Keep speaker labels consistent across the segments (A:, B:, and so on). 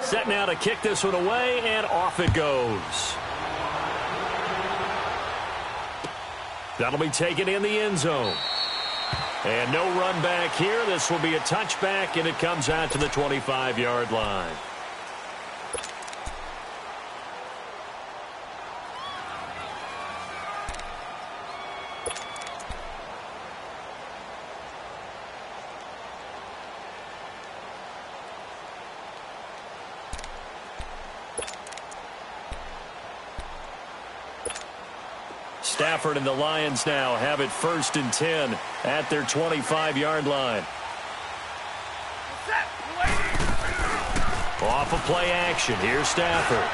A: Set now to kick this one away, and off it goes. That'll be taken in the end zone. And no run back here. This will be a touchback, and it comes out to the 25-yard line. Stafford and the Lions now have it 1st and 10 at their 25-yard line. Off of play action. Here's Stafford.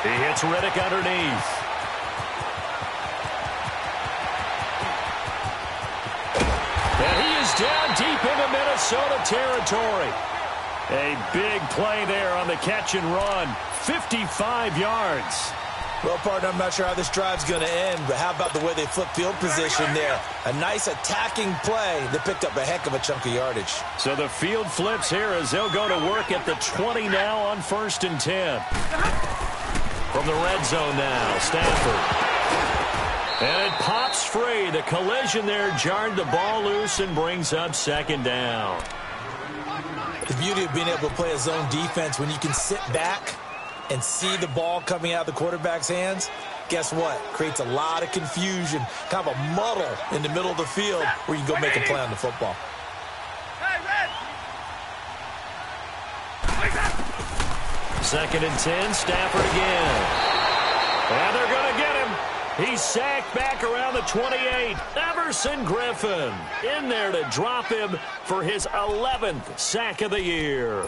A: He hits Riddick underneath. And he is down deep into Minnesota territory. A big play there on the catch and run. 55 yards.
B: Well, partner, I'm not sure how this drive's going to end, but how about the way they flip field position there? A nice attacking play that picked up a heck of a chunk of yardage. So the field flips here as they'll go to work at the 20 now on 1st and 10. From the red zone now, Stafford. And it pops free. The collision there jarred the ball loose and brings up 2nd down. The beauty of being able to play a zone defense when you can sit back and see the ball coming out of the quarterback's hands, guess what? Creates a lot of confusion, kind of a muddle in the middle of the field where you can go make a play on the football.
A: 2nd and 10, Stafford again. And they're going to get him. He's sacked back around the 28. Everson Griffin in there to drop him for his 11th sack of the year.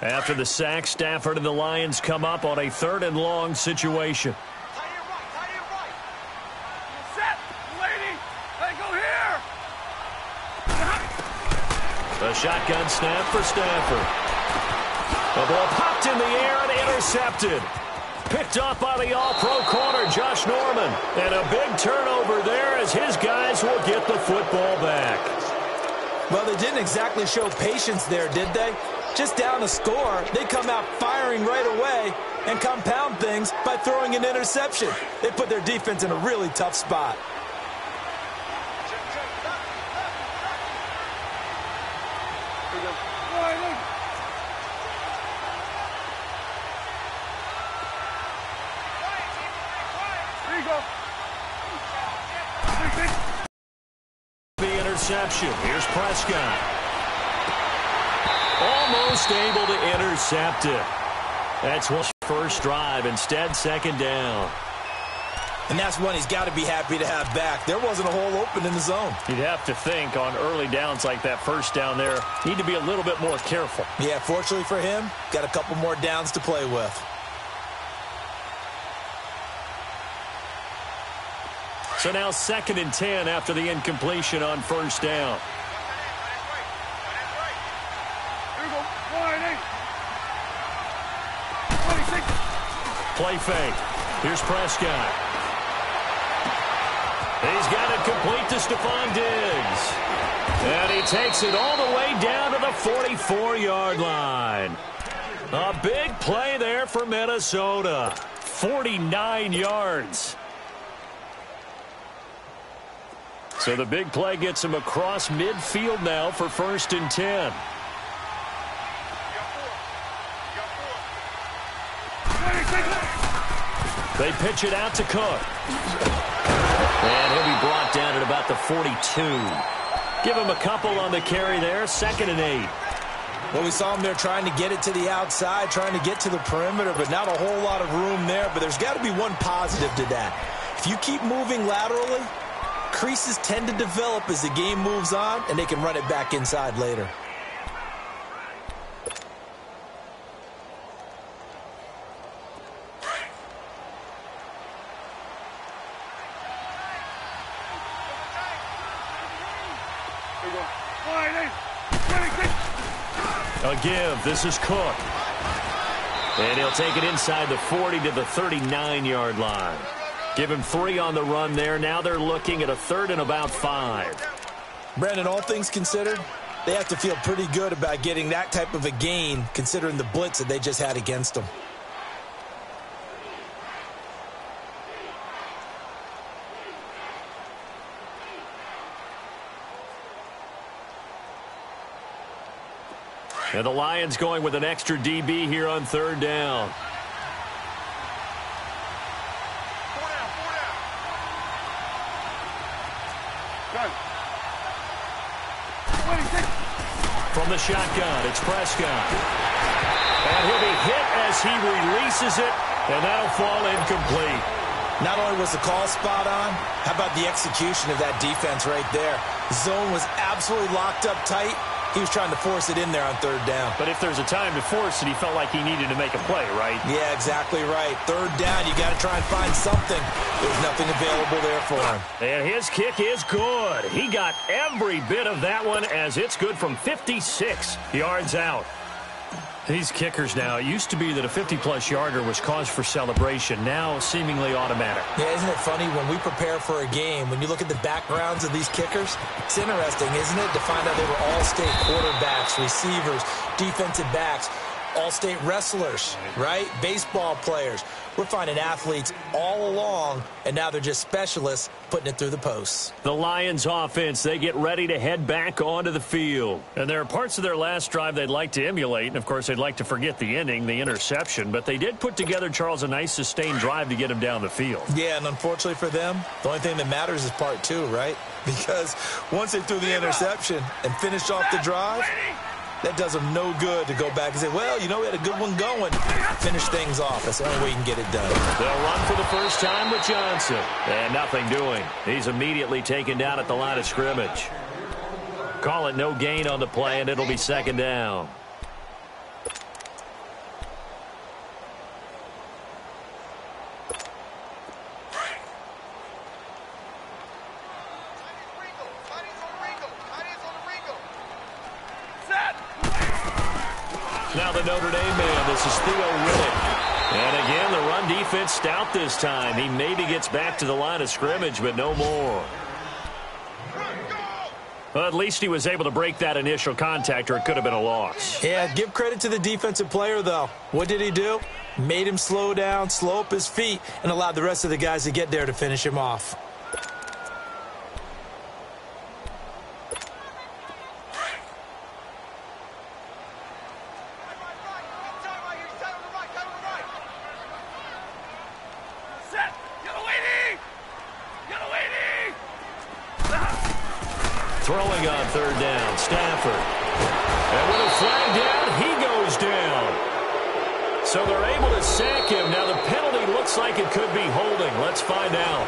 A: After the sack, Stafford and the Lions come up on a 3rd and long situation. A shotgun snap for Stafford. The ball popped in the air and intercepted. Picked up by the all-pro corner, Josh Norman. And a big turnover there as his guys will get the football back.
B: Well, they didn't exactly show patience there, did they? Just down a score, they come out firing right away and compound things by throwing an interception. They put their defense in a really tough spot.
A: The interception. Here's Prescott. Almost able to intercept it. That's his first drive. Instead, 2nd down.
B: And that's one he's got to be happy to have back. There wasn't a hole open in the zone.
A: You'd have to think on early downs like that first down there, need to be a little bit more careful.
B: Yeah, fortunately for him, got a couple more downs to play with.
A: So now 2nd and 10 after the incompletion on 1st down. Play fake. Here's Prescott. He's got it complete to Stephon Diggs. And he takes it all the way down to the 44-yard line. A big play there for Minnesota. 49 yards. So the big play gets him across midfield now for 1st and 10. They pitch it out to Cook. And he'll be brought down at about the 42. Give him a couple on the carry there. 2nd and 8.
B: Well, we saw him there trying to get it to the outside, trying to get to the perimeter, but not a whole lot of room there. But there's got to be one positive to that. If you keep moving laterally, creases tend to develop as the game moves on, and they can run it back inside later.
A: A give. This is Cook. And he'll take it inside the 40 to the 39-yard line. Give him 3 on the run there. Now they're looking at a 3rd and about 5.
B: Brandon, all things considered, They have to feel pretty good about getting that type of a gain, considering the blitz that they just had against them.
A: And the Lions going with an extra DB here on third down. From the shotgun, it's Prescott. And he'll be hit as he releases it, and that'll fall incomplete.
B: Not only was the call spot on, how about the execution of that defense right there? Zone was absolutely locked up tight. He was trying to force it in there on third down.
A: But if there's a time to force it, he felt like he needed to make a play, right?
B: Yeah, exactly right. Third down, you got to try and find something. There's nothing available there for him.
A: And his kick is good. He got every bit of that one as it's good from 56 yards out. These kickers now, it used to be that a 50-plus yarder was cause for celebration. Now, seemingly automatic.
B: Yeah, isn't it funny when we prepare for a game, when you look at the backgrounds of these kickers, it's interesting, isn't it, to find out they were all-state quarterbacks, receivers, defensive backs, all-state wrestlers, right? Baseball players. We're finding athletes all along, and now they're just specialists putting it through the posts.
A: The Lions offense, they get ready to head back onto the field. And there are parts of their last drive they'd like to emulate, and of course they'd like to forget the ending, the interception, but they did put together, Charles, a nice sustained drive to get him down the field.
B: Yeah, and unfortunately for them, the only thing that matters is part two, right? Because once they threw the interception and finished off the drive, that does them no good to go back and say, well, you know, we had a good one going. Finish things off. That's the only way you can get it done.
A: They'll run for the first time with Johnson. And nothing doing. He's immediately taken down at the line of scrimmage. Call it no gain on the play, and it'll be second down. Now the Notre Dame man, this is Theo Riddick. And again, the run defense stout this time. He maybe gets back to the line of scrimmage, but no more. Well, at least he was able to break that initial contact, or it could have been a loss.
B: Yeah, give credit to the defensive player, though. What did he do? Made him slow down, slow up his feet, and allowed the rest of the guys to get there to finish him off.
A: Throwing on third down, Stafford. And with a flag down, he goes down. So they're able to sack him. Now the penalty looks like it could be holding. Let's find out.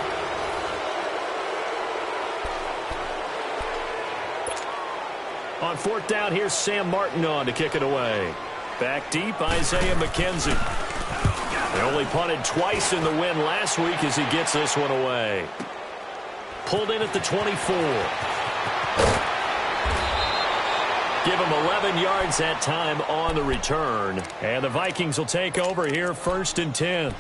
A: On fourth down, here's Sam Martin on to kick it away. Back deep, Isaiah McKenzie. They only punted twice in the win last week as he gets this one away. Pulled in at the 24. Give him 11 yards that time on the return. And the Vikings will take over here, 1st and 10.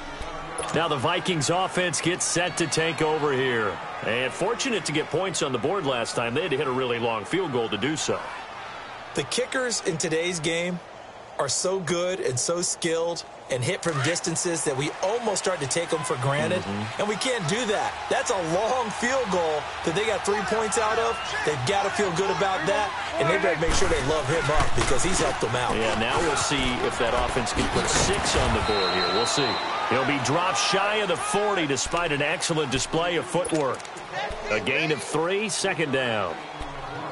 A: Now the Vikings offense gets set to take over here. And fortunate to get points on the board last time. They had to hit a really long field goal to do so.
B: The kickers in today's game are so good and so skilled and hit from distances that we almost start to take them for granted. And we can't do that. That's a long field goal that they got 3 points out of. They've got to feel good about that, and they better make sure they love him up because he's helped them out.
A: Yeah, now we'll see if that offense can put 6 on the board here. We'll see. He'll be dropped shy of the 40 despite an excellent display of footwork. A gain of 3, second down.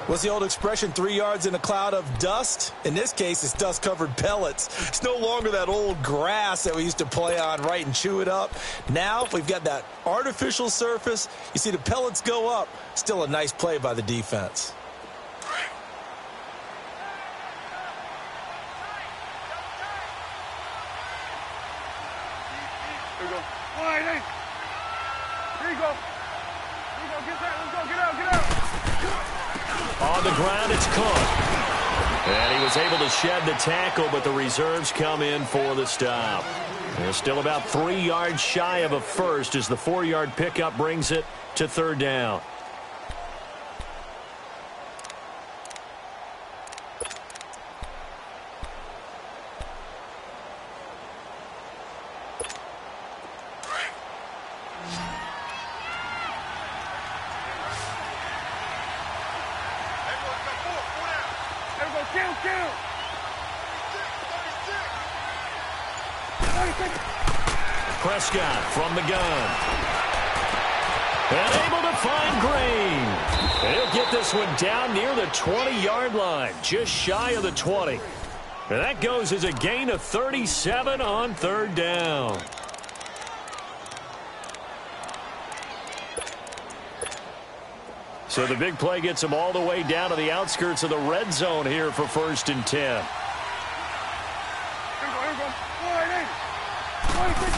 B: What's the old expression, 3 yards in a cloud of dust? In this case, it's dust-covered pellets. It's no longer that old grass that we used to play on, right, and chew it up. Now we've got that artificial surface. You see the pellets go up. Still a nice play by the defense.
C: Here we go. All right, hey. Here you go. Here you go. Get that. Let's go. Get out. Get out.
A: On the ground, it's Cook. And he was able to shed the tackle, but the reserves come in for the stop. They're still about 3 yards shy of a first as the 4-yard pickup brings it to third down.
C: Kill. 36.
A: Prescott from the gun. And able to find Green. And he'll get this one down near the 20-yard line, just shy of the 20. And that goes as a gain of 37 on third down. So the big play gets them all the way down to the outskirts of the red zone here for 1st and 10.
C: Here we go. 26.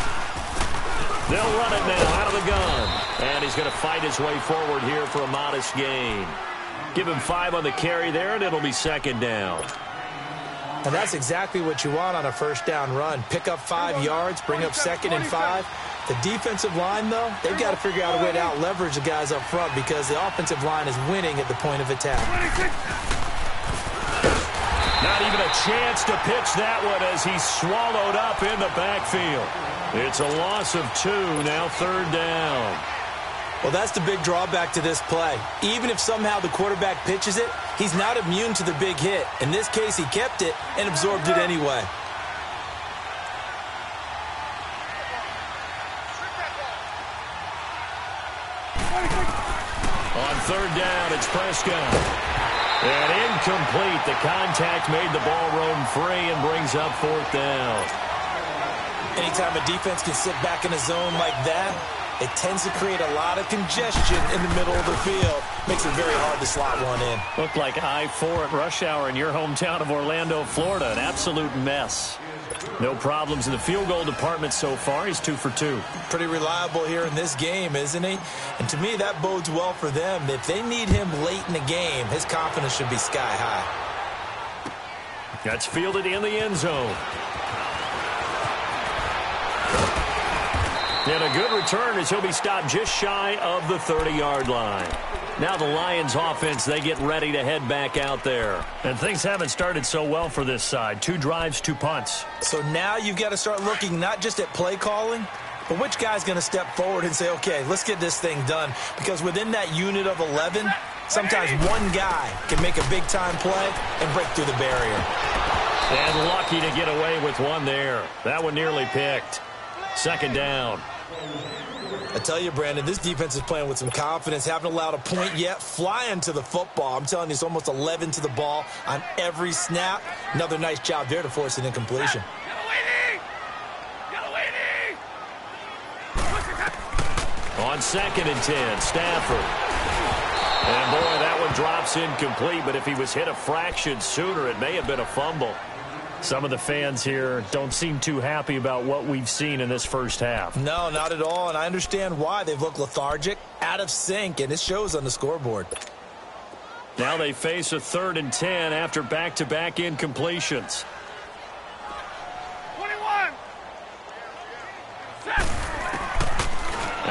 A: They'll run it now out of the gun. And he's going to fight his way forward here for a modest gain. Give him 5 on the carry there, and it'll be 2nd down.
B: And that's exactly what you want on a first down run. Pick up 5 yards, bring up 2nd and 5. The defensive line, though, they've got to figure out a way to out-leverage the guys up front because the offensive line is winning at the point of attack.
C: 26.
A: Not even a chance to pitch that one as he's swallowed up in the backfield. It's a loss of 2, now 3rd down.
B: Well, that's the big drawback to this play. Even if somehow the quarterback pitches it, he's not immune to the big hit. In this case, he kept it and absorbed it anyway.
A: On 3rd down, it's Prescott. And incomplete. The contact made the ball roam free and brings up 4th down.
B: Anytime a defense can sit back in a zone like that, it tends to create a lot of congestion in the middle of the field. Makes it very hard to slot one in.
A: Looked like I-4 at rush hour in your hometown of Orlando, Florida. An absolute mess. No problems in the field goal department so far. He's 2 for 2.
B: Pretty reliable here in this game, isn't he? And to me, that bodes well for them. If they need him late in the game, his confidence should be sky high.
A: That's fielded in the end zone. And a good return as he'll be stopped just shy of the 30-yard line. Now the Lions offense, they get ready to head back out there. And things haven't started so well for this side. 2 drives, 2 punts.
B: So now you've got to start looking not just at play calling, but which guy's going to step forward and say, okay, let's get this thing done. Because within that unit of 11, sometimes one guy can make a big-time play and break through the barrier.
A: And lucky to get away with one there. That one nearly picked. 2nd down.
B: I tell you, Brandon, this defense is playing with some confidence. Haven't allowed a point yet. Flying to the football. I'm telling you, it's almost 11 to the ball on every snap. Another nice job there to force an incompletion.
A: On 2nd and 10, Stafford. And boy, that one drops incomplete, but if he was hit a fraction sooner, it may have been a fumble. Some of the fans here don't seem too happy about what we've seen in this first half.
B: No, not at all, and I understand why. They've looked lethargic, out of sync, and it shows on the scoreboard.
A: Now they face a 3rd and 10 after back-to-back incompletions.
C: 21.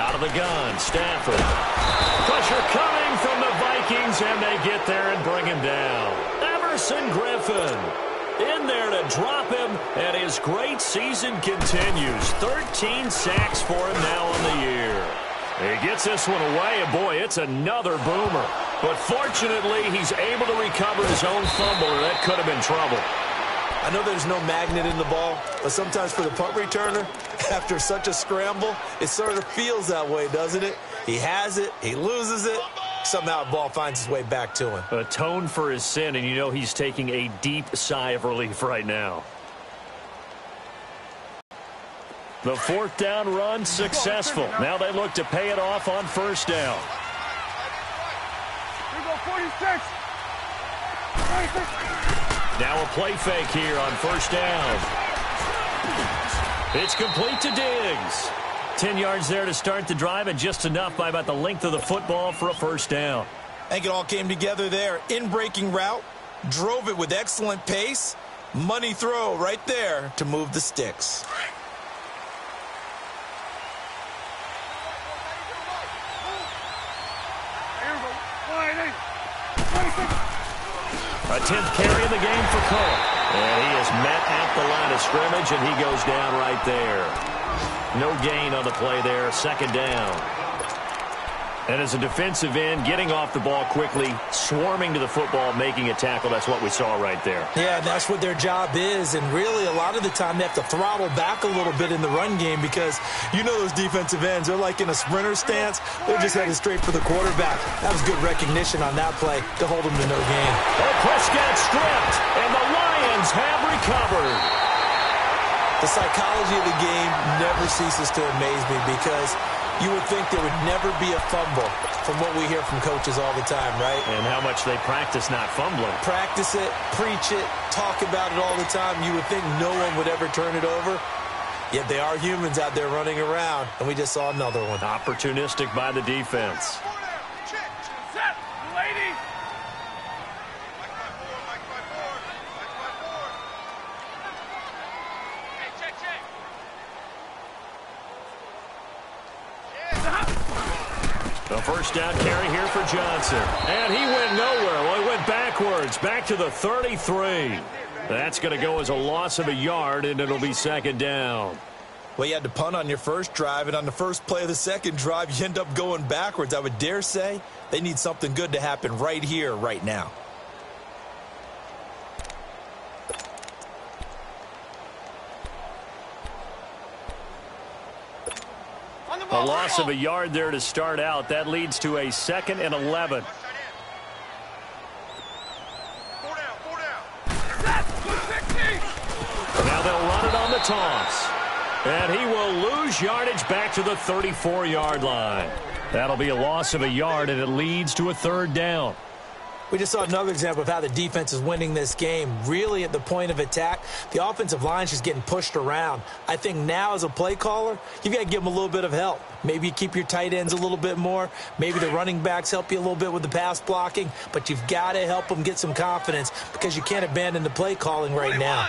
A: Out of the gun, Stafford. Pressure coming from the Vikings, and they get there and bring him down. Everson Griffin in there to drop him, and his great season continues. 13 sacks for him now on the year. He gets this one away, and boy, it's another boomer. But fortunately, he's able to recover his own fumble, or that could have been trouble.
B: I know there's no magnet in the ball, but sometimes for the punt returner, after such a scramble, it sort of feels that way, doesn't it? He has it, he loses it, somehow the ball finds its way back to him.
A: Atone for his sin, and you know he's taking a deep sigh of relief right now. The 4th down run successful. Now they look to pay it off on 1st down.
C: Here we go, 46. 46.
A: Now a play fake here on 1st down. It's complete to Diggs. 10 yards there to start the drive, and just enough by about the length of the football for a 1st down.
B: I think it all came together there. In-breaking route, drove it with excellent pace. Money throw right there to move the sticks.
A: A 10th carry in the game for Cook. And he is met at the line of scrimmage, and he goes down right there. No gain on the play there, 2nd down. And as a defensive end, getting off the ball quickly, swarming to the football, making a tackle, that's what we saw right there.
B: Yeah, and that's what their job is. And really, a lot of the time, they have to throttle back a little bit in the run game because you know those defensive ends, they're like in a sprinter stance. They're just headed straight for the quarterback. That was good recognition on that play to hold them to no gain.
A: Oh, Prescott stripped, and the Lions have recovered.
B: The psychology of the game never ceases to amaze me because you would think there would never be a fumble from what we hear from coaches all the time, right?
A: And how much they practice not fumbling.
B: Practice it, preach it, talk about it all the time. You would think no one would ever turn it over. Yet they are humans out there running around, and we just saw another one.
A: Opportunistic by the defense.
C: Set, lady.
A: The first down carry here for Johnson. And he went nowhere. Well, he went backwards, back to the 33. That's going to go as a loss of a yard, and it'll be second down.
B: Well, you had to punt on your first drive, and on the first play of the second drive, you end up going backwards. I would dare say they need something good to happen right here, right now.
A: A loss of a yard there to start out. That leads to a 2nd and 11. Now they'll run it on the toss. And he will lose yardage back to the 34-yard line. That'll be a loss of a yard, and it leads to a 3rd down.
B: We just saw another example of how the defense is winning this game. Really at the point of attack, the offensive line's just getting pushed around. I think now as a play caller, you've got to give them a little bit of help. Maybe you keep your tight ends a little bit more. Maybe the running backs help you a little bit with the pass blocking. But you've got to help them get some confidence because you can't abandon the play calling right now.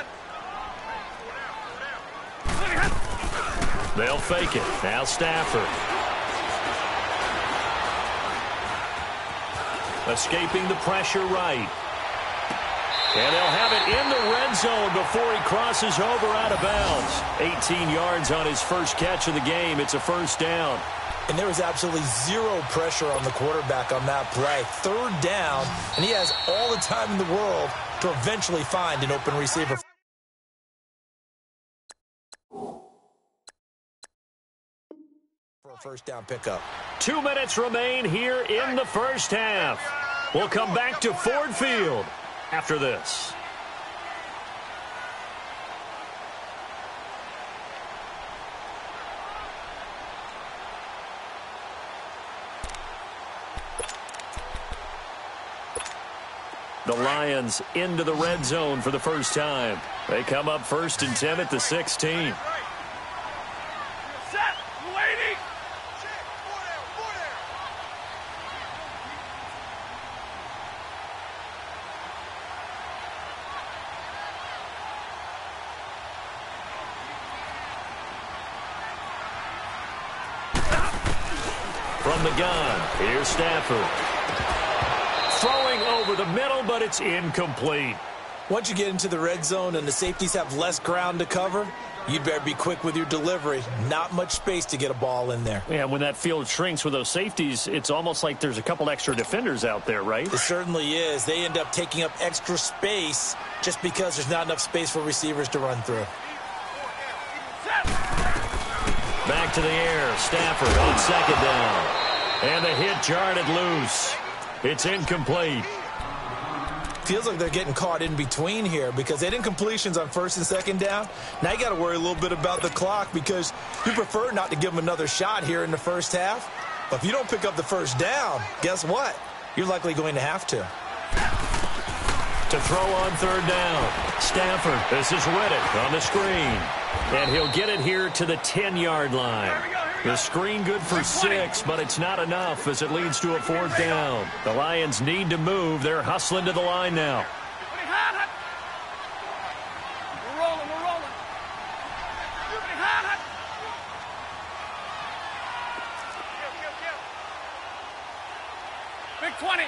A: They'll fake it. Now Stafford. Escaping the pressure right. And they'll have it in the red zone before he crosses over out of bounds. 18 yards on his first catch of the game. It's a 1st down.
B: And there was absolutely zero pressure on the quarterback on that play. 3rd down, and he has all the time in the world to eventually find an open receiver. For a 1st down pickup.
A: 2 minutes remain here in the first half. We'll come back to Ford Field after this. The Lions into the red zone for the first time. They come up 1st and 10 at the 16. From the gun, here's Stafford. Throwing over the middle, but it's incomplete.
B: Once you get into the red zone and the safeties have less ground to cover, you'd better be quick with your delivery. Not much space to get a ball in there.
A: Yeah, when that field shrinks with those safeties, it's almost like there's a couple extra defenders out there, right?
B: It certainly is. They end up taking up extra space just because there's not enough space for receivers to run through.
A: Back to the air. Stafford on 2nd down. And the hit jarred it loose. It's incomplete.
B: Feels like they're getting caught in between here because they had incompletions on 1st and 2nd down. Now you got to worry a little bit about the clock because you prefer not to give them another shot here in the first half. But if you don't pick up the 1st down, guess what? You're likely going to have to.
A: To throw on 3rd down. Stafford, this is Riddick on the screen. And he'll get it here to the 10-yard line. The screen good for 6, but it's not enough as it leads to a 4th down. The Lions need to move. They're hustling to the line now.
C: We're rolling. Big 20.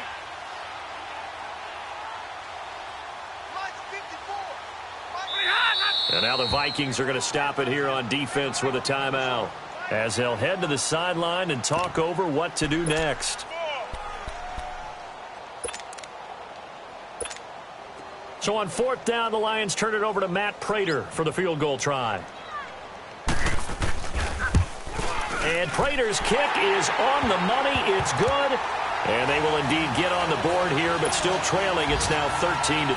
A: And now the Vikings are going to stop it here on defense with a timeout. as they'll head to the sideline and talk over what to do next. So on 4th down, the Lions turn it over to Matt Prater for the field goal try. And Prater's kick is on the money. It's good. And they will indeed get on the board here, but still trailing. It's now 13-3.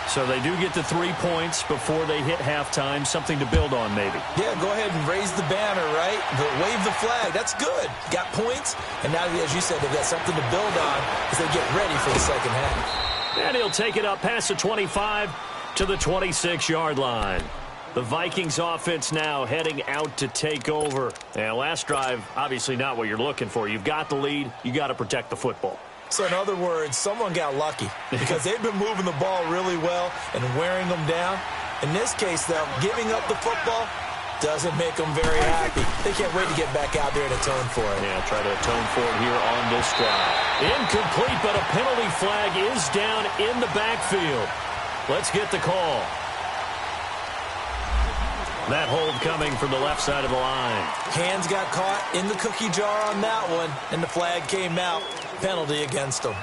A: So they do get the 3 points before they hit halftime. Something to build on, maybe.
B: Yeah, go ahead and raise the banner, right? But wave the flag. That's good. Got points. And now, as you said, they've got something to build on as they get ready for the second half.
A: And he'll take it up past the 25 to the 26-yard line. The Vikings offense now heading out to take over. And last drive, obviously not what you're looking for. You've got the lead. You got to protect the football.
B: So in other words, someone got lucky because they've been moving the ball really well and wearing them down. In this case, though, giving up the football doesn't make them very happy. They can't wait to get back out there and atone for it.
A: Yeah, try to atone for it here on this drive. Incomplete, but a penalty flag is down in the backfield. Let's get the call. That hold coming from the left side of the line.
B: Hands got caught in the cookie jar on that one, and the flag came out. Penalty against them.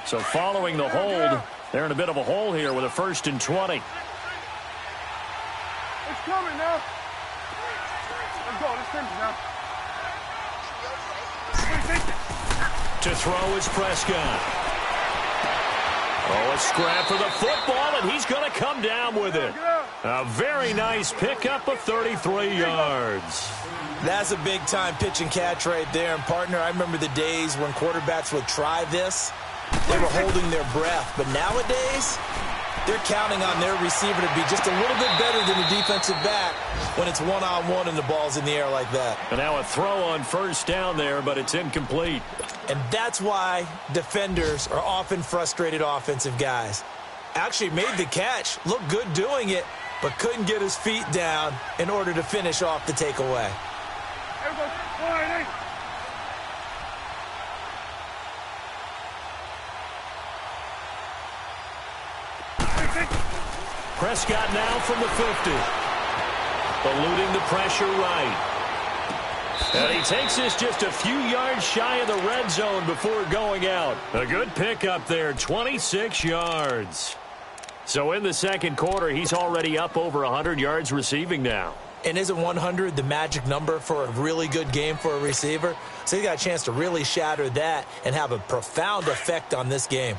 A: So following the hold, they're in a bit of a hole here with a 1st and 20.
C: It's coming now. Let's go. Let's finish now.
A: To throw is Prescott. Oh, a scrap for the football, and he's going to come down with it. A very nice pickup of 33 yards.
B: That's a big-time pitch and catch right there. And, partner, I remember the days when quarterbacks would try this. They were holding their breath. But nowadays, they're counting on their receiver to be just a little bit better than the defensive back when it's one-on-one and the ball's in the air like that.
A: And now a throw on 1st down there, but it's incomplete.
B: And that's why defenders are often frustrated offensive guys. Actually made the catch, looked good doing it, but couldn't get his feet down in order to finish off the takeaway.
A: Prescott now from the 50. Eluding the pressure right. And he takes this just a few yards shy of the red zone before going out. A good pickup there, 26 yards. So in the second quarter, he's already up over 100 yards receiving now.
B: And isn't 100 the magic number for a really good game for a receiver? So he got a chance to really shatter that and have a profound effect on this game.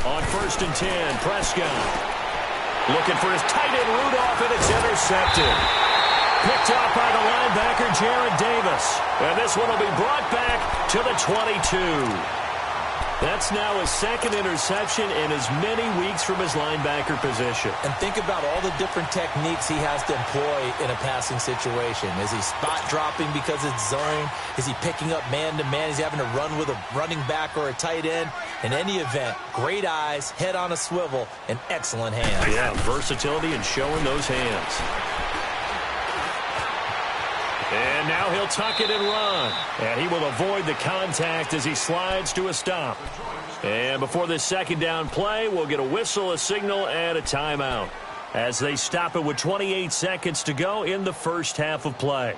A: On 1st and 10, Prescott looking for his tight end Rudolph, and it's intercepted. Picked off by the linebacker Jared Davis. And this one will be brought back to the 22. That's now his 2nd interception in as many weeks from his linebacker position.
B: And think about all the different techniques he has to employ in a passing situation. Is he spot dropping because it's zone? Is he picking up man-to-man? Is he having to run with a running back or a tight end? In any event, great eyes, head on a swivel, and excellent hands.
A: Yeah, versatility and showing those hands. And now he'll tuck it and run. And he will avoid the contact as he slides to a stop. And before this 2nd down play, we'll get a whistle, a signal, and a timeout as they stop it with 28 seconds to go in the first half of play.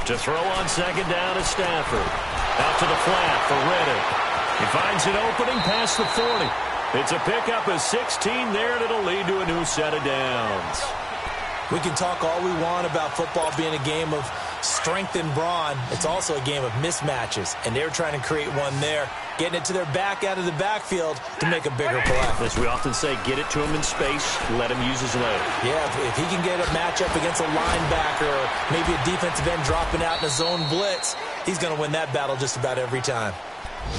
A: To throw on 2nd down is Stafford. Out to the flat for Reddick. He finds an opening past the 40. It's a pickup of 16 there, and it'll lead to a new set of downs.
B: We can talk all we want about football being a game of strength and brawn. It's also a game of mismatches, and they're trying to create one there, getting it to their back out of the backfield to make a bigger play.
A: As we often say, get it to him in space, let him use his leg.
B: Yeah, if he can get a matchup against a linebacker or maybe a defensive end dropping out in a zone blitz, he's going to win that battle just about every time.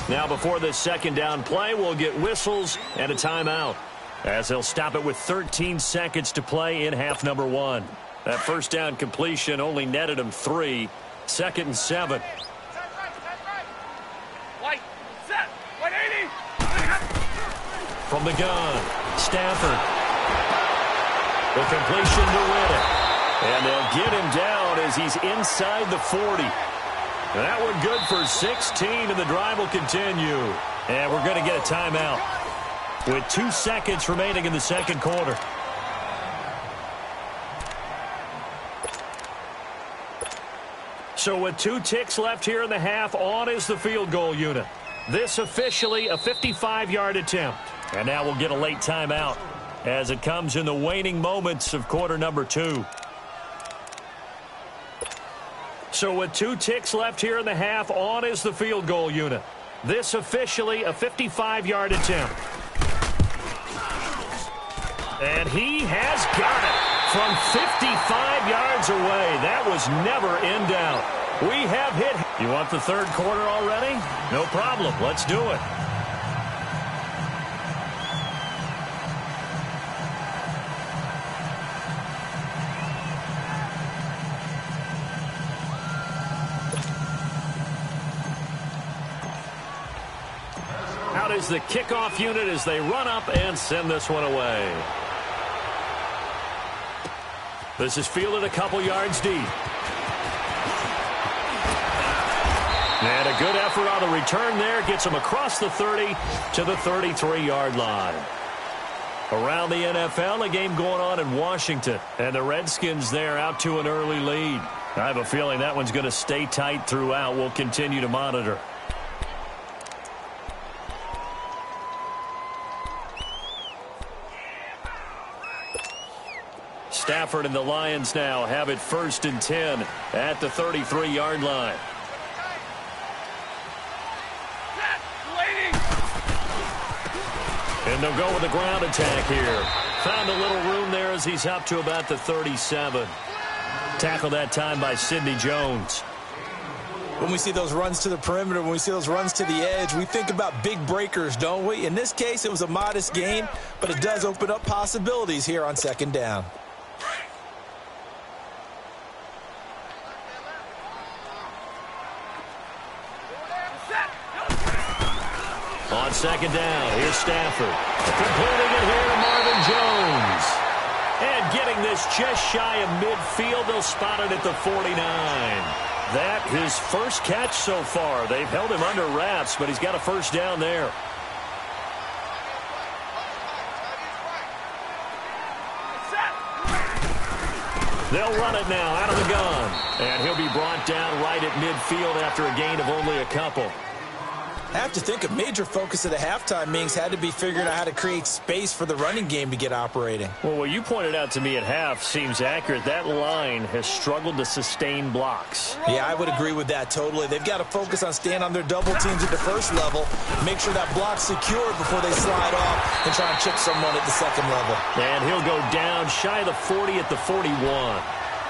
A: Now before this second down play, we'll get whistles and a timeout, as they'll stop it with 13 seconds to play in half number 1. That first down completion only netted him 3. 2nd and 7. From the gun, Stafford. The completion to Riddick. And they'll get him down as he's inside the 40. That one good for 16, and the drive will continue. And we're going to get a timeout with 2 seconds remaining in the second quarter. So with 2 ticks left here in the half, on is the field goal unit. This officially a 55-yard attempt. And now we'll get a late timeout as it comes in the waning moments of quarter number 2. So with 2 ticks left here in the half, on is the field goal unit. This officially a 55-yard attempt. And he has got it from 55 yards away. That was never in doubt. We have hit. You want the third quarter already? No problem. Let's do it. Out is the kickoff unit as they run up and send this one away. This is fielded a couple yards deep. And a good effort on the return there. Gets him across the 30 to the 33-yard line. Around the NFL, a game going on in Washington. And the Redskins there out to an early lead. I have a feeling that one's going to stay tight throughout. We'll continue to monitor. Stafford and the Lions now have it 1st and 10 at the 33-yard line. And they'll go with a ground attack here. Found a little room there as he's up to about the 37. Tackled that time by Sidney Jones.
B: When we see those runs to the perimeter, when we see those runs to the edge, we think about big breakers, don't we? In this case, it was a modest gain, but it does open up possibilities here on 2nd down.
A: On 2nd down, here's Stafford. Completing it here to Marvin Jones. And getting this just shy of midfield. They'll spot it at the 49. That his first catch so far. They've held him under wraps, but he's got a first down there. They'll run it now out of the gun. And he'll be brought down right at midfield after a gain of only a couple.
B: I have to think a major focus of the halftime meetings had to be figuring out how to create space for the running game to get operating.
A: Well, what you pointed out to me at half seems accurate. That line has struggled to sustain blocks.
B: Yeah, I would agree with that totally. They've got to focus on staying on their double teams at the first level, make sure that block's secured before they slide off and try and chip someone at the second level.
A: And he'll go down shy of the 40 at the 41.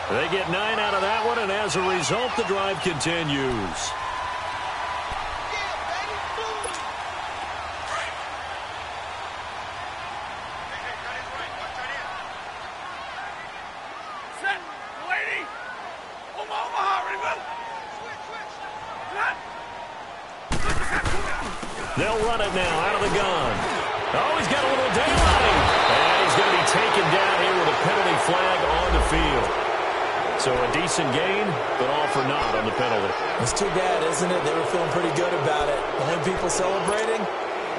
A: They get 9 out of that one, and as a result, the drive continues. They'll run it now out of the gun. Oh, he's got a little daylight. And he's going to be taken down here with a penalty flag on the field. So a decent gain, but all for naught on the penalty.
B: It's too bad, isn't it? They were feeling pretty good about it. Only people celebrating,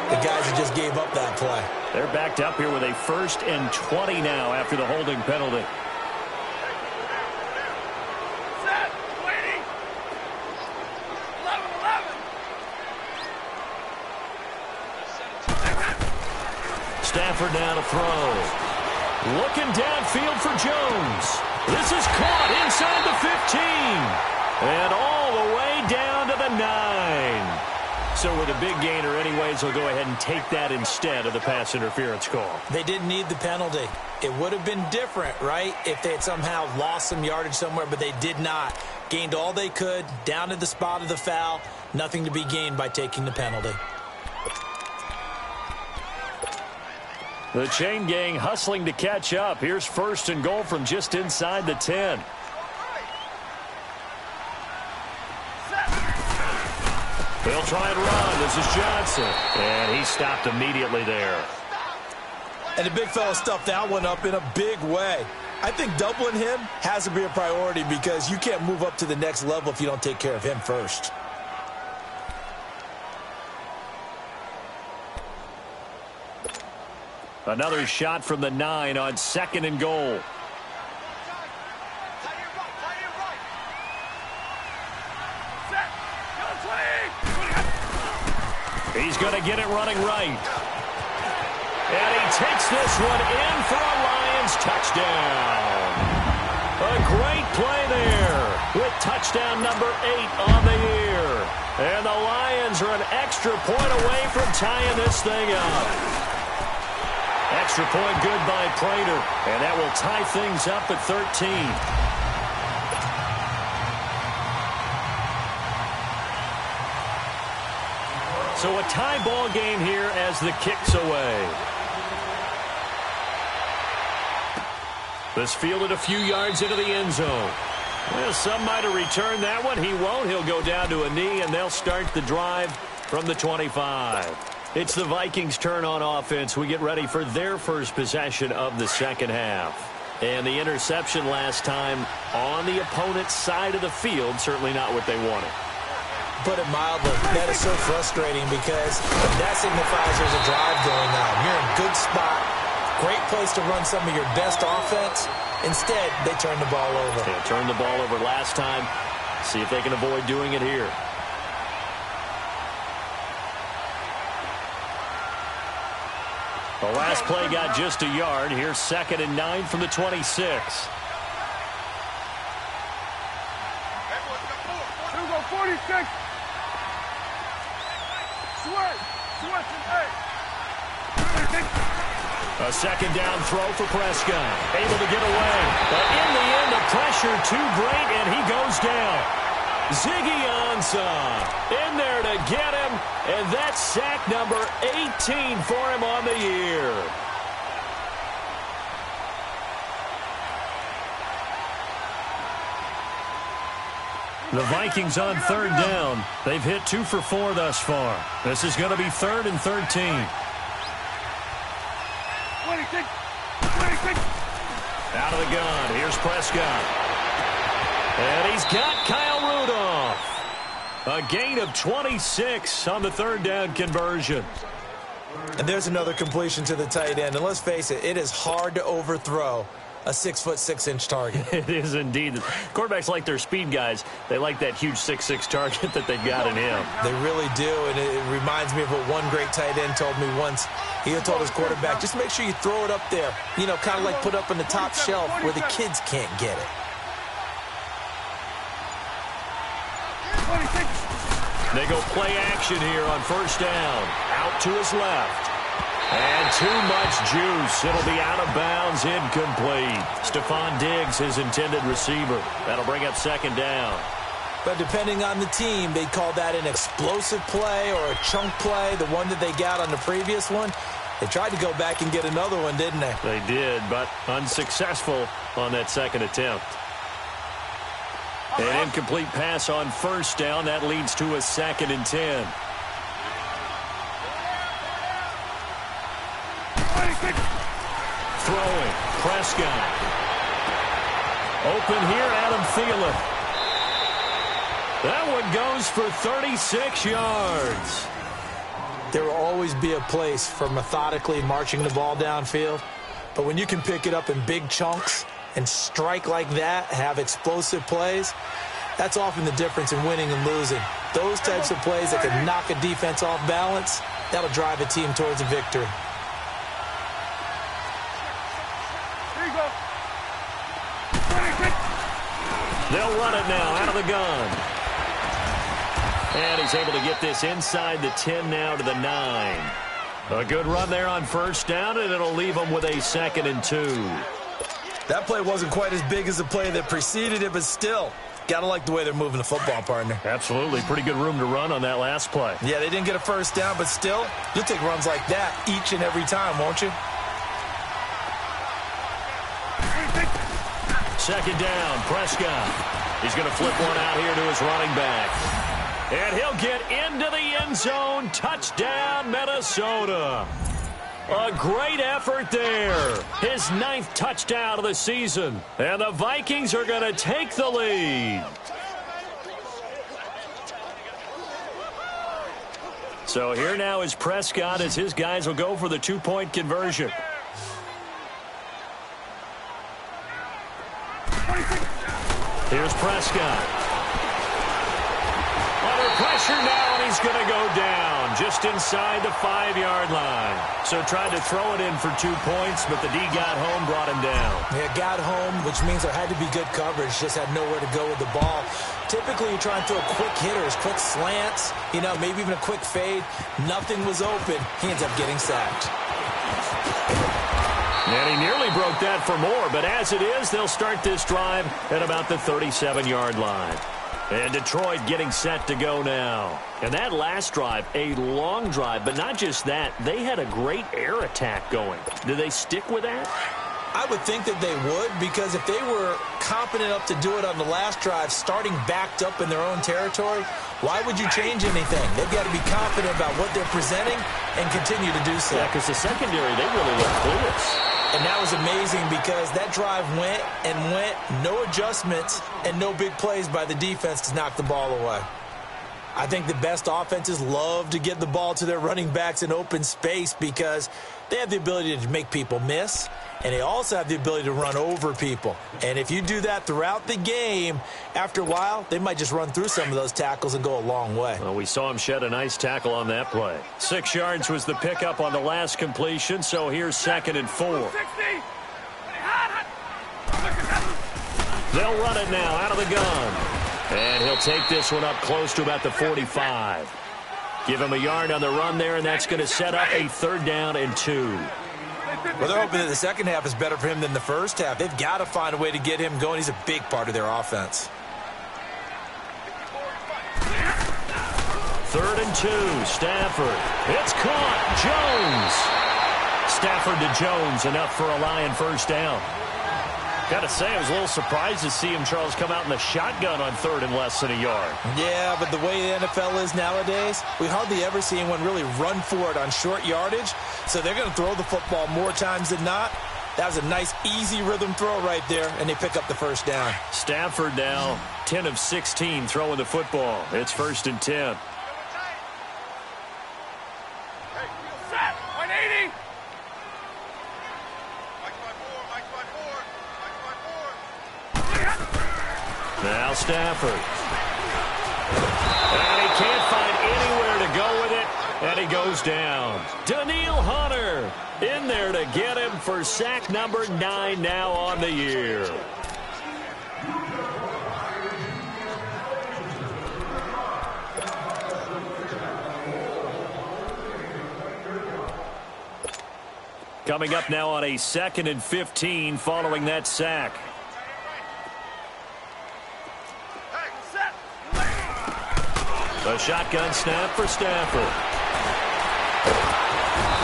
B: the guys who just gave up that play.
A: They're backed up here with a 1st and 20 now after the holding penalty. Stafford now to throw. Looking downfield for Jones. This is caught inside the 15. And all the way down to the 9. So So with a big gainer anyways, they'll go ahead and take that instead of the pass interference call.
B: They didn't need the penalty. It would have been different, right, if they had somehow lost some yardage somewhere, but they did not. Gained all they could, down to the spot of the foul. Nothing to be gained by taking the penalty.
A: The chain gang hustling to catch up. Here's 1st and goal from just inside the 10. They'll try and run. This is Johnson. And he stopped immediately there.
B: And the big fella stuffed that one up in a big way. I think doubling him has to be a priority because you can't move up to the next level if you don't take care of him first.
A: Another shot from the 9 on 2nd and goal. He's going to get it running right. And he takes this one in for a Lions touchdown. A great play there with touchdown number 8 on the year. And the Lions are an extra point away from tying this thing up. Extra point good by Prater. And that will tie things up at 13. So a tie ball game here as the kick's away. This fielded a few yards into the end zone. Well, some might have returned that one. He won't. He'll go down to a knee, and they'll start the drive from the 25. It's the Vikings' turn on offense. We get ready for their first possession of the second half. And the interception last time on the opponent's side of the field, certainly not what they wanted.
B: Put it mildly, that is so frustrating because that signifies there's a drive going on. You're in a good spot, great place to run some of your best offense. Instead, they turn the ball over.
A: They turned the ball over last time. See if they can avoid doing it here. The last play got just a yard. Here's 2nd and 9 from the 26.
C: Here we go, 46. Switch,
A: A second down throw for Prescott. Able to get away. But in the end, the pressure too great, and he goes down. Ziggy Ansah in there to get him, and that's sack number 18 for him on the year. The Vikings on 3rd down. They've hit 2 for 4 thus far. This is going to be 3rd and 13.
C: 26.
A: Out of the gun. Here's Prescott. And he's got Kyle Rudolph. A gain of 26 on the 3rd down conversion.
B: And there's another completion to the tight end. And let's face it, it is hard to overthrow a 6'6" target.
A: It is indeed. Quarterbacks like their speed guys. They like that huge 6'6" target that they've got in him.
B: They really do, and it reminds me of what one great tight end told me once. He had told his quarterback, just make sure you throw it up there, you know, kind of like put up in the top shelf where the kids can't get it.
C: 26.
A: They go play action here on 1st down. Out to his left. And too much juice. It'll be out of bounds, incomplete. Stephon Diggs, his intended receiver. That'll bring up 2nd down.
B: But depending on the team, they'd call that an explosive play or a chunk play, the one that they got on the previous one. They tried to go back and get another one, didn't they?
A: They did, but unsuccessful on that 2nd attempt. An incomplete pass on 1st down. That leads to a 2nd and 10. Throwing, Prescott. Open here, Adam Thielen. That one goes for 36 yards.
B: There will always be a place for methodically marching the ball downfield. But when you can pick it up in big chunks and strike like that, have explosive plays, that's often the difference in winning and losing. Those types of plays that can knock a defense off balance, that'll drive a team towards a victory.
A: They'll run it now out of the gun. And he's able to get this inside the 10 now to the 9. A good run there on first down, and it'll leave him with a 2nd and 2.
B: That play wasn't quite as big as the play that preceded it, but still, got to like the way they're moving the football, partner.
A: Absolutely. Pretty good room to run on that last play.
B: Yeah, they didn't get a first down, but still, you'll take runs like that each and every time, won't you?
A: 2nd down, Prescott. He's going to flip one out here to his running back. And he'll get into the end zone. Touchdown, Minnesota. A great effort there. His 9th touchdown of the season. And the Vikings are going to take the lead. So here now is Prescott as his guys will go for the 2-point conversion. Here's Prescott. Under pressure now, and he's going to go down just inside the 5-yard line. So tried to throw it in for 2 points, but the D got home, brought him down.
B: Yeah, got home, which means there had to be good coverage. Just had nowhere to go with the ball. Typically, you try and throw quick hitters, quick slants, maybe even a quick fade. Nothing was open. He ends up getting sacked.
A: And he nearly broke that for more, but as it is, they'll start this drive at about the 37-yard line. And Detroit getting set to go now. And that last drive, a long drive, but not just that. They had a great air attack going. Do they stick with that?
B: I would think that they would, because if they were confident enough to do it on the last drive, starting backed up in their own territory, why would you change anything? They've got to be confident about what they're presenting and continue to do so.
A: Yeah, because the secondary, they really look clueless.
B: And that was amazing because that drive went and went, no adjustments and no big plays by the defense to knock the ball away. I think the best offenses love to get the ball to their running backs in open space because they have the ability to make people miss, and they also have the ability to run over people. And if you do that throughout the game, after a while, they might just run through some of those tackles and go a long way.
A: Well, we saw him shed a nice tackle on that play. 6 yards was the pickup on the last completion, so here's 2nd and 4. They'll run it now out of the gun. And he'll take this one up close to about the 45. Give him a yard on the run there, and that's going to set up a 3rd down and 2.
B: Well, they're hoping that the second half is better for him than the first half. They've got to find a way to get him going. He's a big part of their offense.
A: 3rd and 2, Stafford. It's caught. Jones. Stafford to Jones, enough for a Lion first down. Got to say, I was a little surprised to see him, Charles, come out in the shotgun on 3rd and less than a yard.
B: Yeah, but the way the NFL is nowadays, we hardly ever see anyone really run for it on short yardage. So they're going to throw the football more times than not. That was a nice, easy rhythm throw right there, and they pick up the first down.
A: Stafford now 10 of 16 throwing the football. It's 1st and 10. Now Stafford. And he can't find anywhere to go with it, and he goes down. Daniil Hunter in there to get him for sack number 9 now on the year. Coming up now on a 2nd and 15 following that sack. A shotgun snap for Stafford.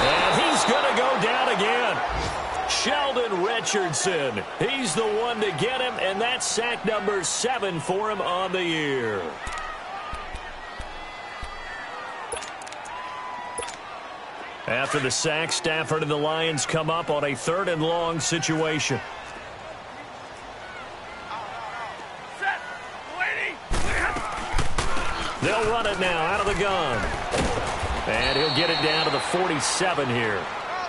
A: And he's going to go down again. Sheldon Richardson. He's the one to get him, and that's sack number 7 for him on the year. After the sack, Stafford and the Lions come up on a 3rd and long situation. They'll run it now out of the gun. And he'll get it down to the 47 here.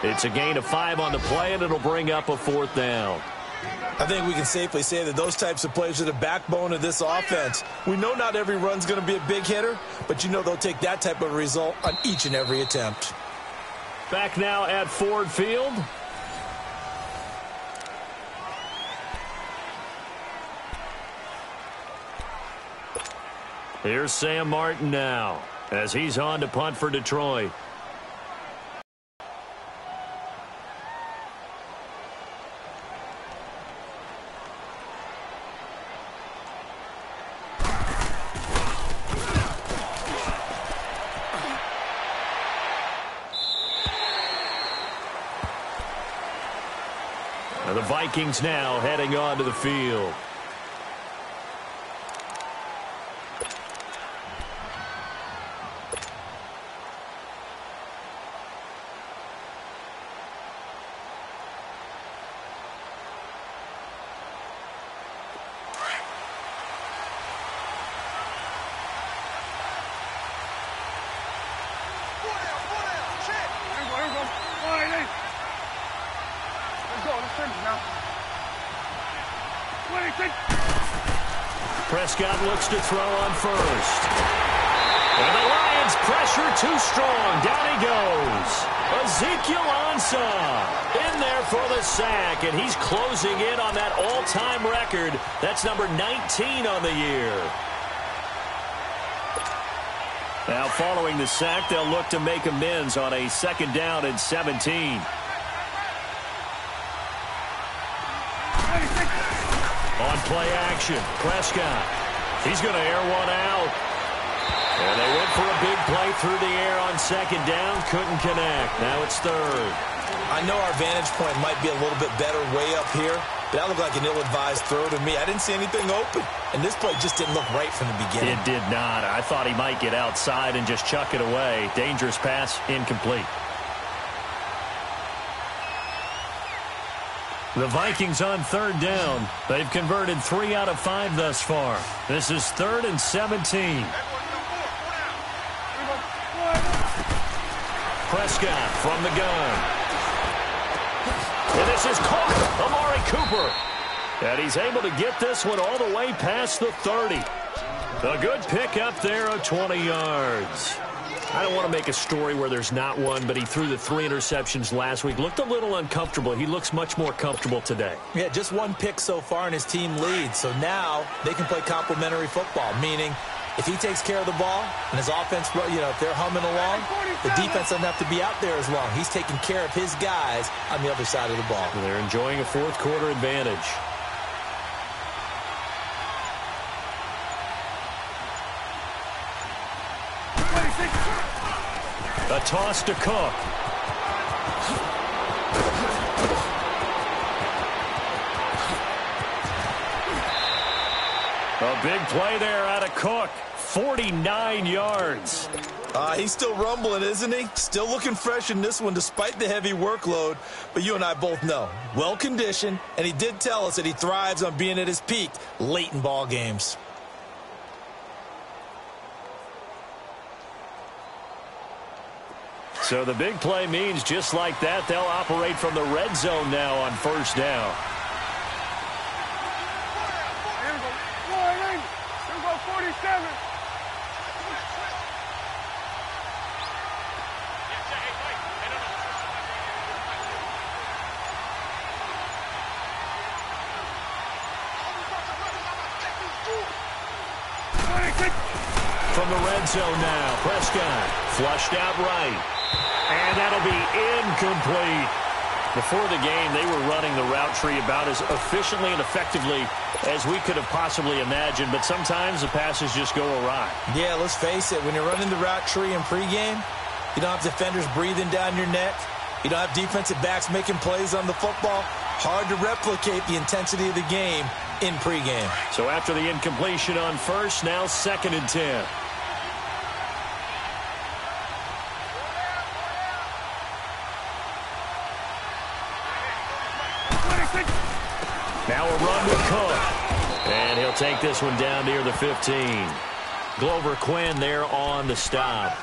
A: It's a gain of 5 on the play, and it'll bring up a 4th down.
B: I think we can safely say that those types of plays are the backbone of this offense. We know not every run's going to be a big hitter, but they'll take that type of result on each and every attempt.
A: Back now at Ford Field. Here's Sam Martin now as he's on to punt for Detroit. The Vikings now heading onto the field. Prescott looks to throw on first. And the Lions pressure too strong. Down he goes. Ezekiel Ansah in there for the sack, and he's closing in on that all-time record. That's number 19 on the year. Now following the sack, they'll look to make amends on a 2nd down and 17. On play action, Prescott. He's going to air one out. And they went for a big play through the air on 2nd down. Couldn't connect. Now it's 3rd.
B: I know our vantage point might be a little bit better way up here, but that looked like an ill-advised throw to me. I didn't see anything open. And this play just didn't look right from the beginning.
A: It did not. I thought he might get outside and just chuck it away. Dangerous pass, incomplete. The Vikings on 3rd down. They've converted 3 out of 5 thus far. This is 3rd and 17. Prescott from the gun. And this is caught. Amari Cooper. And he's able to get this one all the way past the 30. A good pick up there of 20 yards. I don't want to make a story where there's not one, but he threw the 3 interceptions last week. Looked a little uncomfortable. He looks much more comfortable today.
B: Yeah, just 1 pick so far and his team leads. So now they can play complementary football, meaning if he takes care of the ball and his offense, if they're humming along, the defense doesn't have to be out there as long. He's taking care of his guys on the other side of the ball.
A: And they're enjoying a 4th quarter advantage. A toss to Cook. A big play there out of Cook. 49 yards.
B: He's still rumbling, isn't he? Still looking fresh in this one despite the heavy workload. But you and I both know, well-conditioned, and he did tell us that he thrives on being at his peak late in ball games.
A: So the big play means just like that, they'll operate from the red zone now on 1st down.
C: Here we go, 47.
A: From the red zone now, Prescott flushed out right. And that'll be incomplete. Before the game, they were running the route tree about as efficiently and effectively as we could have possibly imagined, but sometimes the passes just go awry.
B: Yeah, let's face it, when you're running the route tree in pregame, you don't have defenders breathing down your neck. You don't have defensive backs making plays on the football. Hard to replicate the intensity of the game in pregame.
A: So after the incompletion on 1st, now 2nd and 10. Now a run with Cook. And he'll take this one down near the 15. Glover Quinn there on the stop.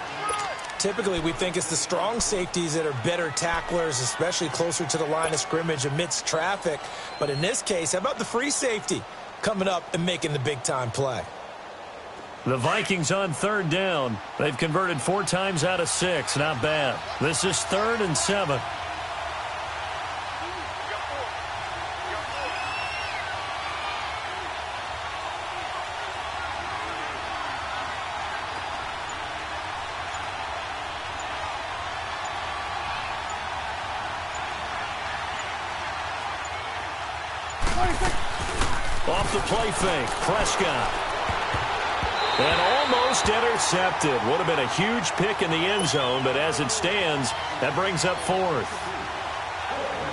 B: Typically, we think it's the strong safeties that are better tacklers, especially closer to the line of scrimmage amidst traffic. But in this case, how about the free safety coming up and making the big-time play?
A: The Vikings on 3rd down. They've converted 4 times out of 6. Not bad. This is 3rd and 7. Off the play fake, Prescott. And almost intercepted. Would have been a huge pick in the end zone, but as it stands, that brings up fourth.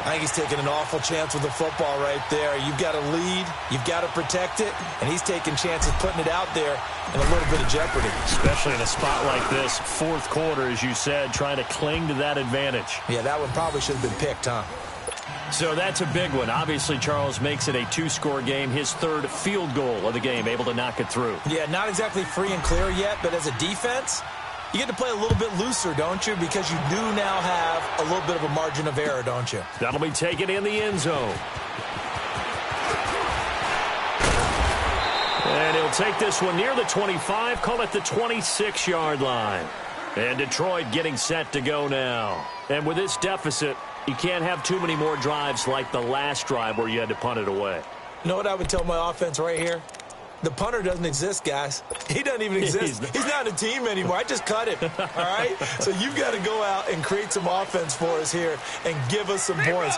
B: I think he's taking an awful chance with the football right there. You've got to lead, you've got to protect it, and he's taking chances putting it out there in a little bit of jeopardy.
A: Especially in a spot like this, fourth quarter, as you said, trying to cling to that advantage.
B: Yeah, that one probably should have been picked, huh?
A: So that's a big one. Obviously, Charles makes it a two-score game. His third field goal of the game, able to knock it through.
B: Yeah, not exactly free and clear yet, but as a defense, you get to play a little bit looser, don't you? Because you do now have a little bit of a margin of error, don't you?
A: That'll be taken in the end zone. And he'll take this one near the 25, call it the 26-yard line. And Detroit getting set to go now. And with this deficit, you can't have too many more drives like the last drive where you had to punt it away.
B: You know what I would tell my offense right here? The punter doesn't exist, guys. He doesn't even exist. He's not a team anymore. I just cut him, all right? So you've got to go out and create some offense for us here and give us some points.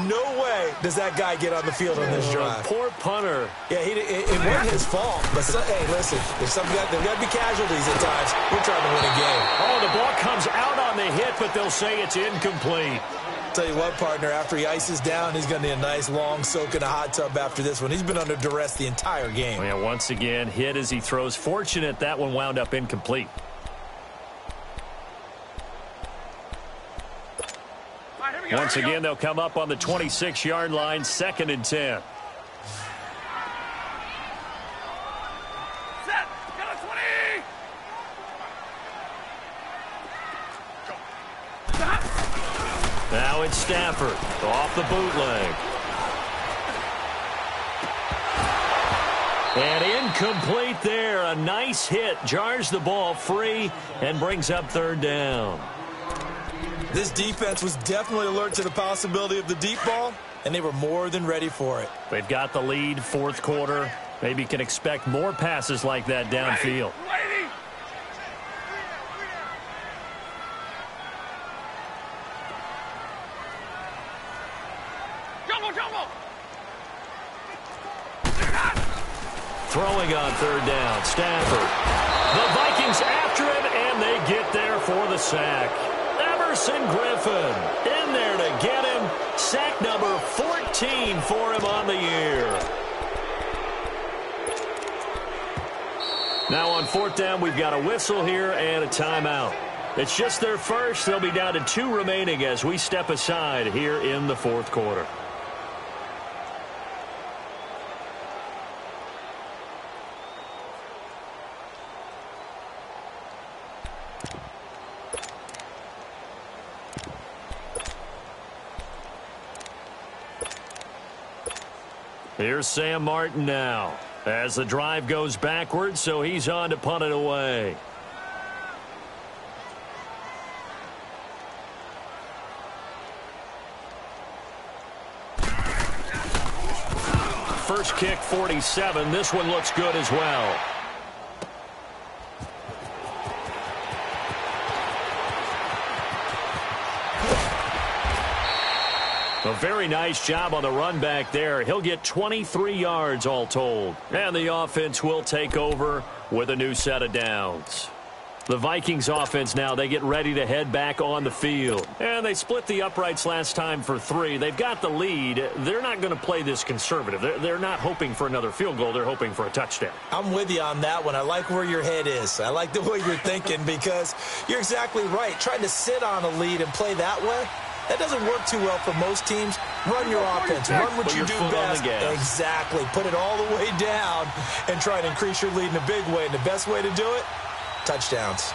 B: No way does that guy get on the field on this drive.
A: Poor punter.
B: Yeah, it wasn't his fault. But, hey, listen, there's got to be casualties at times. We're trying to win a game.
A: Oh, the ball comes out on the hit, but they'll say it's incomplete.
B: Tell you what, partner, after he ices down, he's going to need a nice long soak in a hot tub after this one. He's been under duress the entire game.
A: Yeah, once again, hit as he throws. Fortunate that one wound up incomplete. Once again, they'll come up on the 26-yard line, 2nd and 10. Now it's Stafford off the bootleg. And incomplete there. A nice hit. Jars the ball free and brings up 3rd down.
B: This defense was definitely alert to the possibility of the deep ball, and they were more than ready for it.
A: They've got the lead, fourth quarter. Maybe can expect more passes like that downfield. Throwing on 3rd down, Stafford. The Vikings after him, and they get there for the sack. Emerson Griffin in there to get him. Sack number 14 for him on the year. Now on 4th down, we've got a whistle here and a timeout. It's just their first. They'll be down to 2 remaining as we step aside here in the 4th quarter. Here's Sam Martin now as the drive goes backwards, so he's on to punt it away. First kick, 47. This one looks good as well. A very nice job on the run back there. He'll get 23 yards all told. And the offense will take over with a new set of downs. The Vikings offense now, they get ready to head back on the field. And they split the uprights last time for 3. They've got the lead. They're not going to play this conservative. They're not hoping for another field goal. They're hoping for a touchdown.
B: I'm with you on that one. I like where your head is. I like the way you're thinking because you're exactly right. Trying to sit on a lead and play that way, that doesn't work too well for most teams. Run your offense. Run what you do best. Exactly. Put it all the way down and try to increase your lead in a big way. And the best way to do it, touchdowns.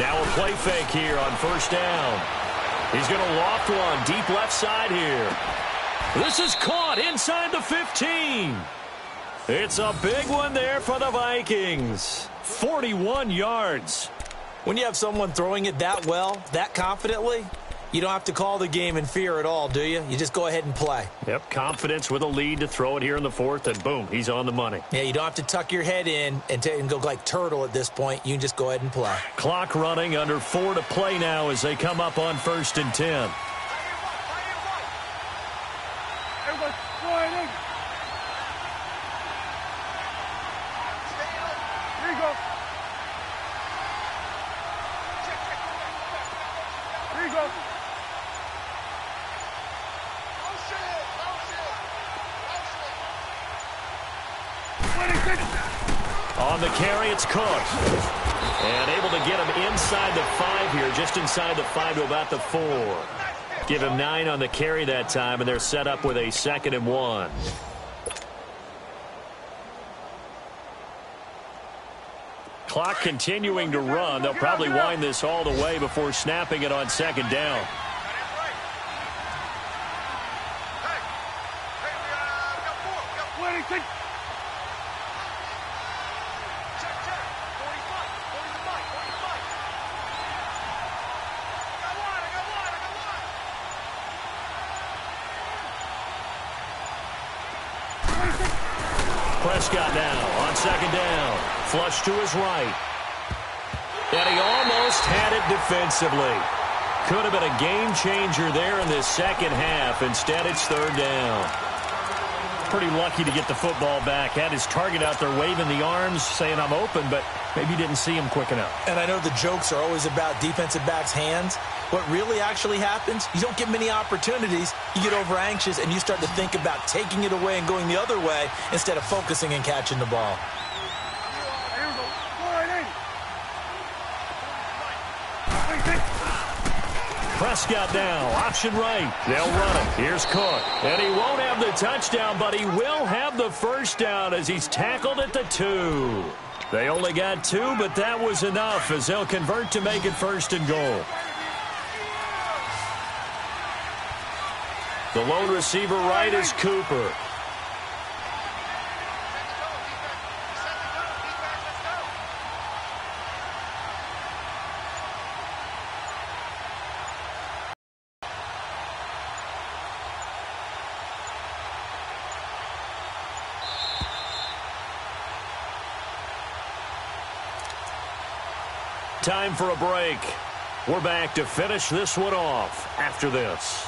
A: Now a play fake here on 1st down. He's going to loft one deep left side here. This is caught inside the 15. It's a big one there for the Vikings. 41 yards.
B: When you have someone throwing it that well, that confidently, you don't have to call the game in fear at all, do you? You just go ahead and play.
A: Yep, confidence with a lead to throw it here in the 4th, and boom, he's on the money.
B: Yeah, you don't have to tuck your head in and go like turtle at this point. You can just go ahead and play.
A: Clock running, under 4 to play now as they come up on 1st and 10. On the carry, it's Cook. And able to get him inside the 5 here, just inside the 5 to about the 4. Give him 9 on the carry that time, and they're set up with a 2nd and 1. Clock continuing to run. They'll probably wind this all the way before snapping it on 2nd down. Prescott now on 2nd down. Flush to his right. And he almost had it defensively. Could have been a game changer there in this 2nd half. Instead, it's 3rd down. Pretty lucky to get the football back. Had his target out there waving the arms, saying I'm open, but maybe didn't see him quick enough.
B: And I know the jokes are always about defensive backs' hands. What really actually happens, you don't get many opportunities. You get over anxious, and you start to think about taking it away and going the other way instead of focusing and catching the ball.
A: Prescott now, option right. They'll run it. Here's Cook. And he won't have the touchdown, but he will have the 1st down as he's tackled at the 2. They only got 2, but that was enough as they'll convert to make it 1st and goal. The lone receiver right is Cooper. Time for a break. We're back to finish this one off after this.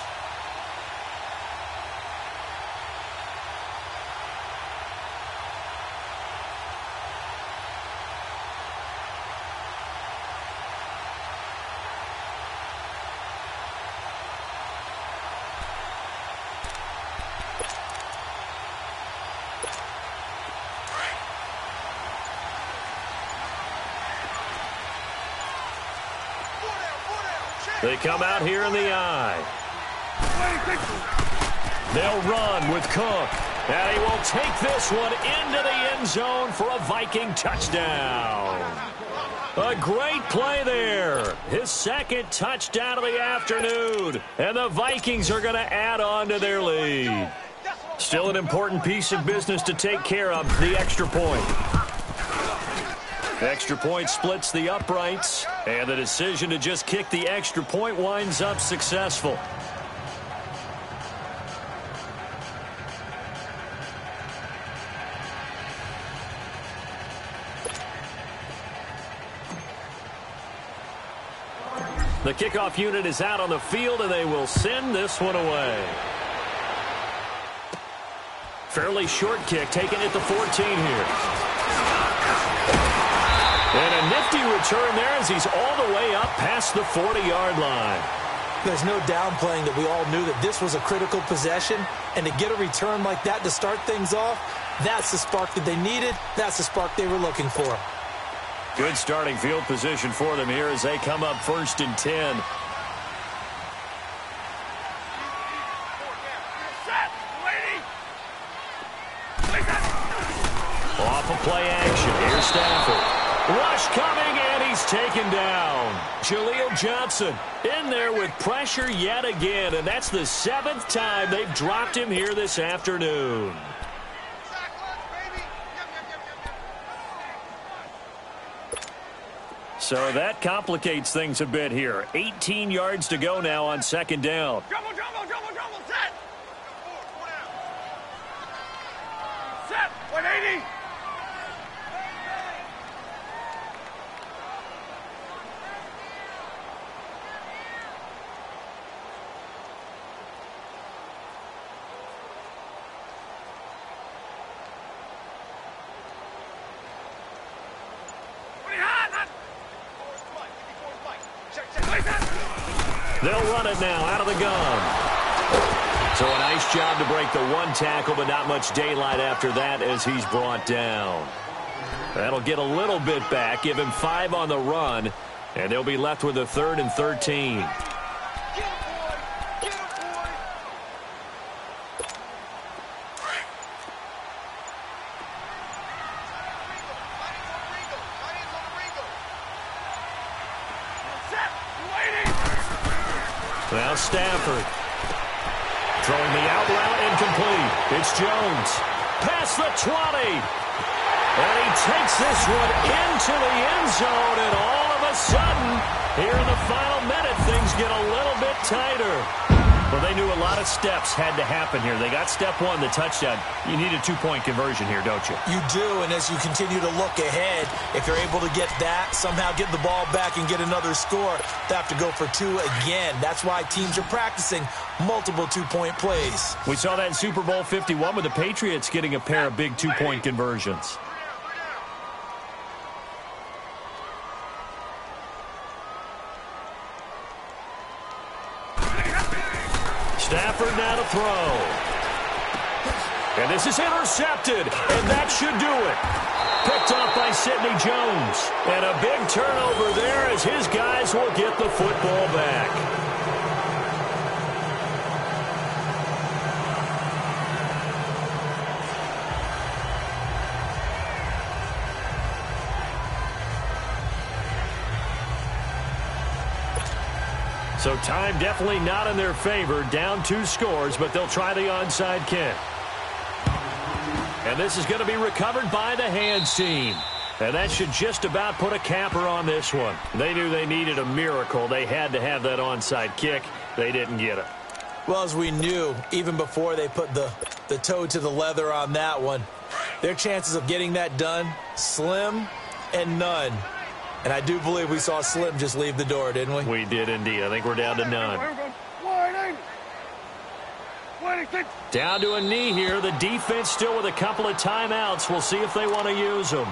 A: They come out here in the eye. They'll run with Cook. And he will take this one into the end zone for a Viking touchdown. A great play there. His 2nd touchdown of the afternoon. And the Vikings are going to add on to their lead. Still an important piece of business to take care of, the extra point. Extra point splits the uprights, and the decision to just kick the extra point winds up successful. The kickoff unit is out on the field, and they will send this one away. Fairly short kick taken at the 14 here. And a nifty return there as he's all the way up past the 40-yard line.
B: There's no downplaying that we all knew that this was a critical possession, and to get a return like that to start things off, that's the spark that they needed. That's the spark they were looking for.
A: Good starting field position for them here as they come up 1st and 10. Off a play action. Here's Stafford. Rush coming, and he's taken down. Jaleel Johnson in there with pressure yet again, and that's the 7th time they've dropped him here this afternoon. So that complicates things a bit here. 18 yards to go now on 2nd down.
C: Jumbo, set! Set, 180!
A: They'll run it now out of the gun. So a nice job to break the one tackle, but not much daylight after that as he's brought down. That'll get a little bit back, give him 5 on the run, and they'll be left with a 3rd and 13. Now Stafford. Throwing the out route incomplete. It's Jones. Past the 20. And he takes this one into the end zone. And all of a sudden, here in the final minute, things get a little bit tighter. Well, they knew a lot of steps had to happen here. They got step 1, the touchdown. You need a 2-point conversion here, don't you?
B: You do, and as you continue to look ahead, if you're able to get that, somehow get the ball back and get another score, they have to go for 2 again. That's why teams are practicing multiple 2-point plays.
A: We saw that in Super Bowl 51 with the Patriots getting a pair of big 2-point conversions. Stafford now to throw. And this is intercepted, and that should do it. Picked off by Sidney Jones. And a big turnover there as his guys will get the football back. So time definitely not in their favor. Down 2 scores, but they'll try the onside kick. And this is going to be recovered by the hands team. And that should just about put a capper on this one. They knew they needed a miracle. They had to have that onside kick. They didn't get it.
B: Well, as we knew, even before they put the toe to the leather on that one, their chances of getting that done, slim and none. And I do believe we saw Slim just leave the door, didn't we?
A: We did indeed. I think we're down to none. Down to a knee here. The defense still with a couple of timeouts. We'll see if they want to use them.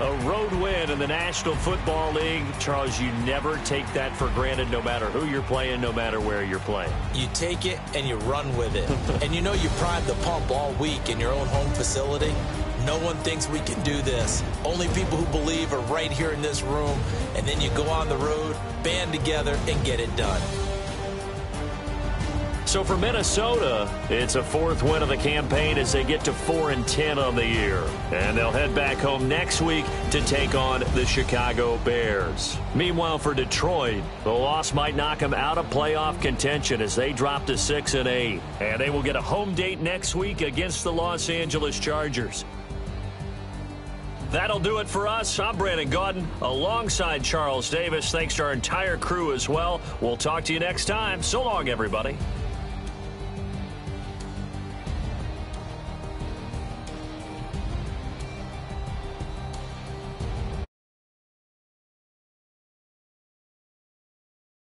A: A road win in the National Football League. Charles, you never take that for granted no matter who you're playing, no matter where you're playing.
B: You take it and you run with it. And you know you primed the pump all week in your own home facility. No one thinks we can do this. Only people who believe are right here in this room. And then you go on the road, band together, and get it done.
A: So for Minnesota, it's a 4th win of the campaign as they get to 4-10 on the year. And they'll head back home next week to take on the Chicago Bears. Meanwhile, for Detroit, the loss might knock them out of playoff contention as they drop to 6-8. And they will get a home date next week against the Los Angeles Chargers. That'll do it for us. I'm Brandon Gaudin alongside Charles Davis. Thanks to our entire crew as well. We'll talk to you next time. So long, everybody.